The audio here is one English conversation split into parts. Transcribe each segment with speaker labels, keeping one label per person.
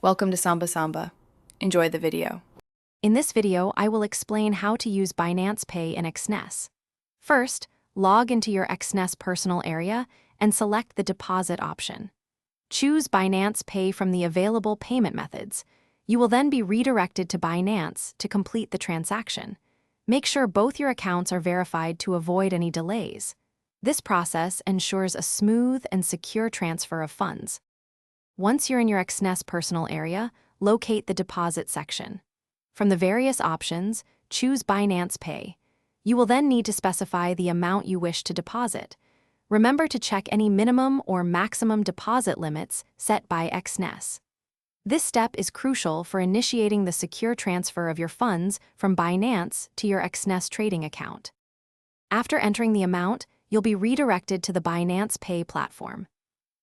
Speaker 1: Welcome to Samba Samba. Enjoy the video.
Speaker 2: In this video, I will explain how to use Binance Pay in Exness. First, log into your Exness personal area and select the deposit option. Choose Binance Pay from the available payment methods. You will then be redirected to Binance to complete the transaction. Make sure both your accounts are verified to avoid any delays. This process ensures a smooth and secure transfer of funds. Once you're in your Exness personal area, locate the deposit section. From the various options, choose Binance Pay. You will then need to specify the amount you wish to deposit. Remember to check any minimum or maximum deposit limits set by Exness. This step is crucial for initiating the secure transfer of your funds from Binance to your Exness trading account. After entering the amount, you'll be redirected to the Binance Pay platform.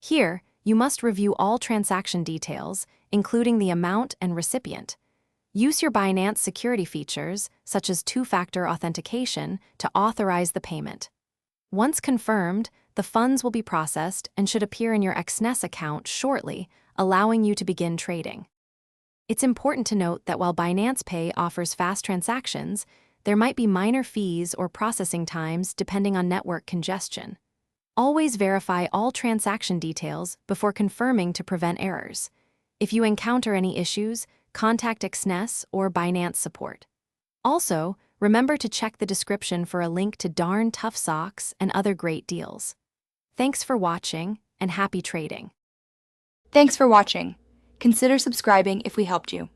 Speaker 2: Here, you must review all transaction details, including the amount and recipient. Use your Binance security features, such as two-factor authentication, to authorize the payment. Once confirmed, the funds will be processed and should appear in your Exness account shortly, allowing you to begin trading. It's important to note that while Binance Pay offers fast transactions, there might be minor fees or processing times depending on network congestion. Always verify all transaction details before confirming to prevent errors. If you encounter any issues, contact Exness or Binance support. Also, remember to check the description for a link to darn tough socks and other great deals. Thanks for watching, and happy trading.
Speaker 3: Thanks for watching. Consider subscribing if we helped you.